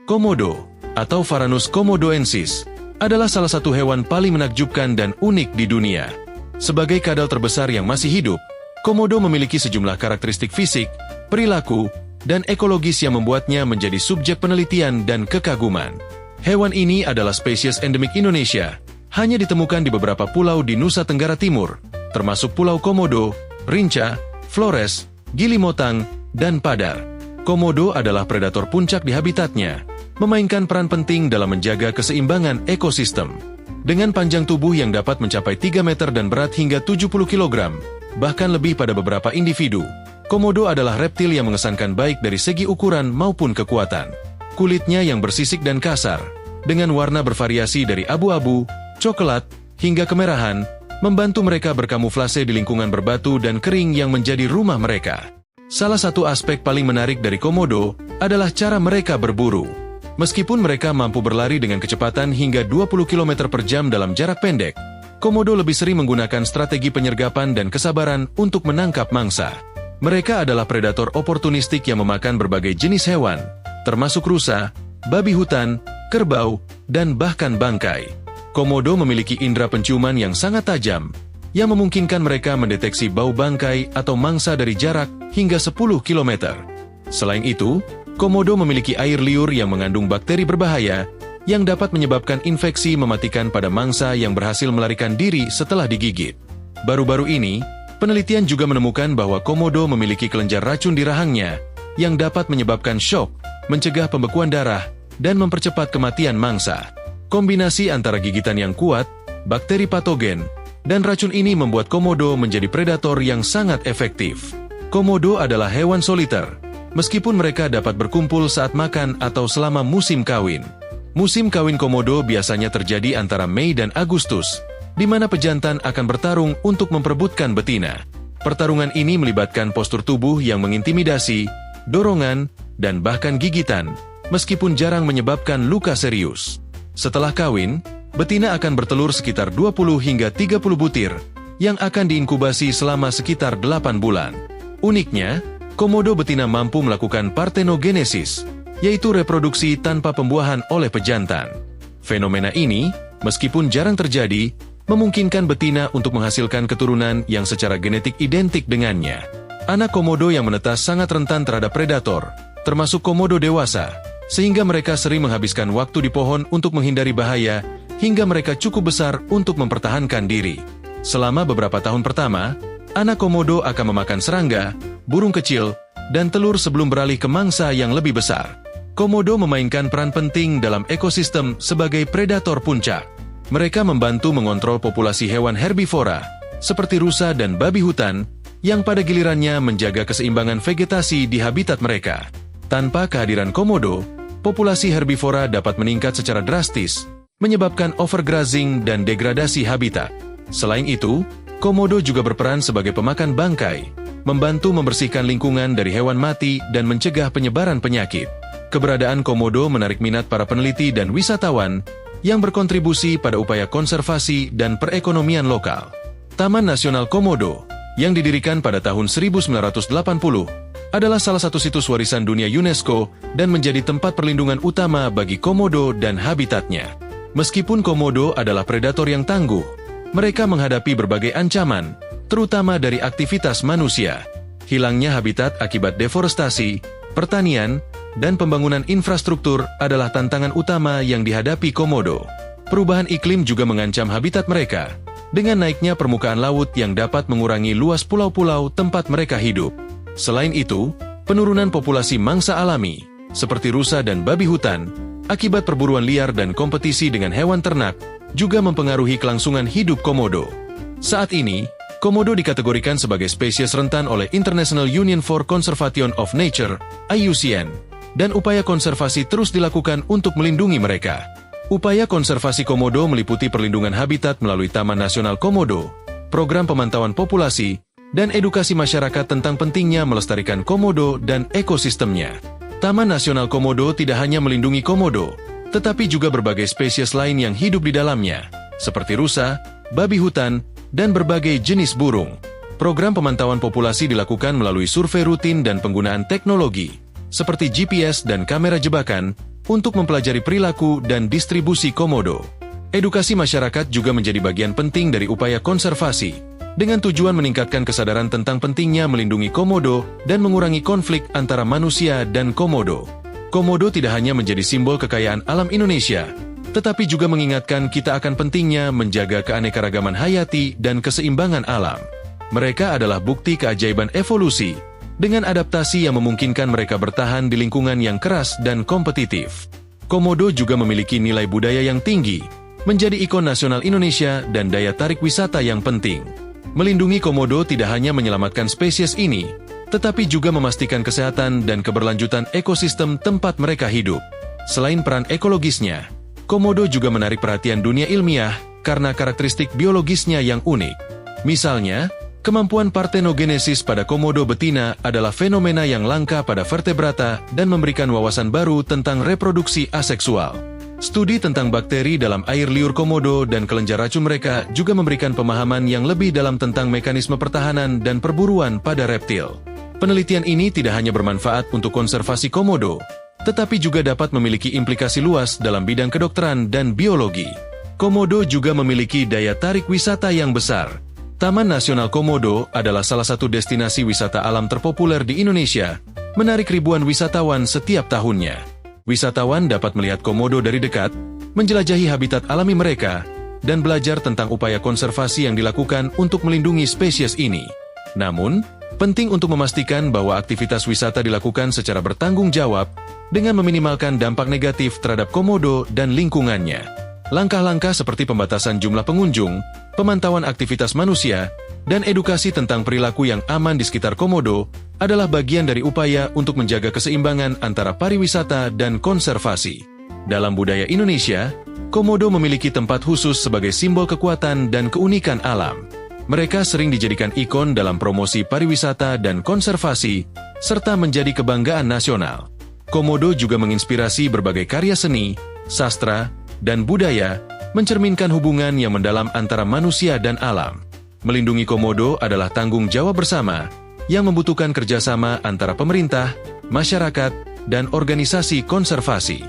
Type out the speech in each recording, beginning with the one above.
Komodo, atau Varanus komodoensis, adalah salah satu hewan paling menakjubkan dan unik di dunia. Sebagai kadal terbesar yang masih hidup, komodo memiliki sejumlah karakteristik fisik, perilaku, dan ekologis yang membuatnya menjadi subjek penelitian dan kekaguman. Hewan ini adalah spesies endemik Indonesia, hanya ditemukan di beberapa pulau di Nusa Tenggara Timur, termasuk Pulau Komodo, Rinca, Flores, Gili Motang, dan Padar. Komodo adalah predator puncak di habitatnya, memainkan peran penting dalam menjaga keseimbangan ekosistem. Dengan panjang tubuh yang dapat mencapai 3 meter dan berat hingga 70 kg, bahkan lebih pada beberapa individu, komodo adalah reptil yang mengesankan baik dari segi ukuran maupun kekuatan. Kulitnya yang bersisik dan kasar, dengan warna bervariasi dari abu-abu, coklat, hingga kemerahan, membantu mereka berkamuflase di lingkungan berbatu dan kering yang menjadi rumah mereka. Salah satu aspek paling menarik dari komodo adalah cara mereka berburu. Meskipun mereka mampu berlari dengan kecepatan hingga 20 km per jam dalam jarak pendek, komodo lebih sering menggunakan strategi penyergapan dan kesabaran untuk menangkap mangsa. Mereka adalah predator oportunistik yang memakan berbagai jenis hewan, termasuk rusa, babi hutan, kerbau, dan bahkan bangkai. Komodo memiliki indera penciuman yang sangat tajam, yang memungkinkan mereka mendeteksi bau bangkai atau mangsa dari jarak hingga 10 km. Selain itu, komodo memiliki air liur yang mengandung bakteri berbahaya yang dapat menyebabkan infeksi mematikan pada mangsa yang berhasil melarikan diri setelah digigit. Baru-baru ini, penelitian juga menemukan bahwa komodo memiliki kelenjar racun di rahangnya yang dapat menyebabkan syok, mencegah pembekuan darah, dan mempercepat kematian mangsa. Kombinasi antara gigitan yang kuat, bakteri patogen, dan racun ini membuat komodo menjadi predator yang sangat efektif. Komodo adalah hewan soliter, meskipun mereka dapat berkumpul saat makan atau selama musim kawin. Musim kawin komodo biasanya terjadi antara Mei dan Agustus, di mana pejantan akan bertarung untuk memperebutkan betina. Pertarungan ini melibatkan postur tubuh yang mengintimidasi, dorongan, dan bahkan gigitan, meskipun jarang menyebabkan luka serius. Setelah kawin, betina akan bertelur sekitar 20 hingga 30 butir, yang akan diinkubasi selama sekitar 8 bulan. Uniknya, komodo betina mampu melakukan partenogenesis, yaitu reproduksi tanpa pembuahan oleh pejantan. Fenomena ini, meskipun jarang terjadi, memungkinkan betina untuk menghasilkan keturunan yang secara genetik identik dengannya. Anak komodo yang menetas sangat rentan terhadap predator, termasuk komodo dewasa, sehingga mereka sering menghabiskan waktu di pohon untuk menghindari bahaya, hingga mereka cukup besar untuk mempertahankan diri. Selama beberapa tahun pertama, anak komodo akan memakan serangga, burung kecil, dan telur sebelum beralih ke mangsa yang lebih besar. Komodo memainkan peran penting dalam ekosistem sebagai predator puncak. Mereka membantu mengontrol populasi hewan herbivora, seperti rusa dan babi hutan, yang pada gilirannya menjaga keseimbangan vegetasi di habitat mereka. Tanpa kehadiran komodo, populasi herbivora dapat meningkat secara drastis, menyebabkan overgrazing dan degradasi habitat. Selain itu, komodo juga berperan sebagai pemakan bangkai, membantu membersihkan lingkungan dari hewan mati dan mencegah penyebaran penyakit. Keberadaan komodo menarik minat para peneliti dan wisatawan yang berkontribusi pada upaya konservasi dan perekonomian lokal. Taman Nasional Komodo, yang didirikan pada tahun 1980, adalah salah satu situs warisan dunia UNESCO dan menjadi tempat perlindungan utama bagi komodo dan habitatnya. Meskipun komodo adalah predator yang tangguh, mereka menghadapi berbagai ancaman, terutama dari aktivitas manusia. Hilangnya habitat akibat deforestasi, pertanian, dan pembangunan infrastruktur adalah tantangan utama yang dihadapi komodo. Perubahan iklim juga mengancam habitat mereka, dengan naiknya permukaan laut yang dapat mengurangi luas pulau-pulau tempat mereka hidup. Selain itu, penurunan populasi mangsa alami, seperti rusa dan babi hutan, akibat perburuan liar dan kompetisi dengan hewan ternak, juga mempengaruhi kelangsungan hidup komodo. Saat ini, komodo dikategorikan sebagai spesies rentan oleh International Union for Conservation of Nature, IUCN, dan upaya konservasi terus dilakukan untuk melindungi mereka. Upaya konservasi komodo meliputi perlindungan habitat melalui Taman Nasional Komodo, program pemantauan populasi, dan edukasi masyarakat tentang pentingnya melestarikan komodo dan ekosistemnya. Taman Nasional Komodo tidak hanya melindungi komodo, tetapi juga berbagai spesies lain yang hidup di dalamnya, seperti rusa, babi hutan, dan berbagai jenis burung. Program pemantauan populasi dilakukan melalui survei rutin dan penggunaan teknologi, seperti GPS dan kamera jebakan, untuk mempelajari perilaku dan distribusi komodo. Edukasi masyarakat juga menjadi bagian penting dari upaya konservasi, dengan tujuan meningkatkan kesadaran tentang pentingnya melindungi komodo dan mengurangi konflik antara manusia dan komodo. Komodo tidak hanya menjadi simbol kekayaan alam Indonesia, tetapi juga mengingatkan kita akan pentingnya menjaga keanekaragaman hayati dan keseimbangan alam. Mereka adalah bukti keajaiban evolusi, dengan adaptasi yang memungkinkan mereka bertahan di lingkungan yang keras dan kompetitif. Komodo juga memiliki nilai budaya yang tinggi, menjadi ikon nasional Indonesia dan daya tarik wisata yang penting. Melindungi komodo tidak hanya menyelamatkan spesies ini, tetapi juga memastikan kesehatan dan keberlanjutan ekosistem tempat mereka hidup. Selain peran ekologisnya, komodo juga menarik perhatian dunia ilmiah karena karakteristik biologisnya yang unik. Misalnya, kemampuan partenogenesis pada komodo betina adalah fenomena yang langka pada vertebrata dan memberikan wawasan baru tentang reproduksi aseksual. Studi tentang bakteri dalam air liur komodo dan kelenjar racun mereka juga memberikan pemahaman yang lebih dalam tentang mekanisme pertahanan dan perburuan pada reptil. Penelitian ini tidak hanya bermanfaat untuk konservasi komodo, tetapi juga dapat memiliki implikasi luas dalam bidang kedokteran dan biologi. Komodo juga memiliki daya tarik wisata yang besar. Taman Nasional Komodo adalah salah satu destinasi wisata alam terpopuler di Indonesia, menarik ribuan wisatawan setiap tahunnya. Wisatawan dapat melihat komodo dari dekat, menjelajahi habitat alami mereka, dan belajar tentang upaya konservasi yang dilakukan untuk melindungi spesies ini. Namun, penting untuk memastikan bahwa aktivitas wisata dilakukan secara bertanggung jawab dengan meminimalkan dampak negatif terhadap komodo dan lingkungannya. Langkah-langkah seperti pembatasan jumlah pengunjung, pemantauan aktivitas manusia, dan edukasi tentang perilaku yang aman di sekitar komodo adalah bagian dari upaya untuk menjaga keseimbangan antara pariwisata dan konservasi. Dalam budaya Indonesia, komodo memiliki tempat khusus sebagai simbol kekuatan dan keunikan alam. Mereka sering dijadikan ikon dalam promosi pariwisata dan konservasi, serta menjadi kebanggaan nasional. Komodo juga menginspirasi berbagai karya seni, sastra, dan budaya, mencerminkan hubungan yang mendalam antara manusia dan alam. Melindungi komodo adalah tanggung jawab bersama, yang membutuhkan kerjasama antara pemerintah, masyarakat, dan organisasi konservasi.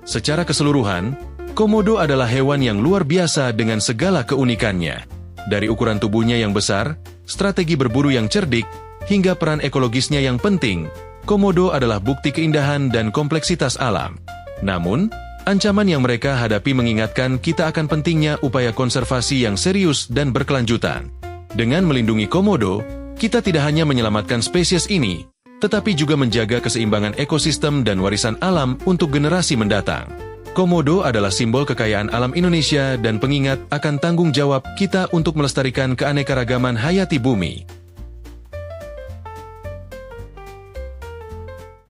Secara keseluruhan, komodo adalah hewan yang luar biasa dengan segala keunikannya. Dari ukuran tubuhnya yang besar, strategi berburu yang cerdik, hingga peran ekologisnya yang penting, komodo adalah bukti keindahan dan kompleksitas alam. Namun, ancaman yang mereka hadapi mengingatkan kita akan pentingnya upaya konservasi yang serius dan berkelanjutan. Dengan melindungi komodo, kita tidak hanya menyelamatkan spesies ini, tetapi juga menjaga keseimbangan ekosistem dan warisan alam untuk generasi mendatang. Komodo adalah simbol kekayaan alam Indonesia dan pengingat akan tanggung jawab kita untuk melestarikan keanekaragaman hayati bumi.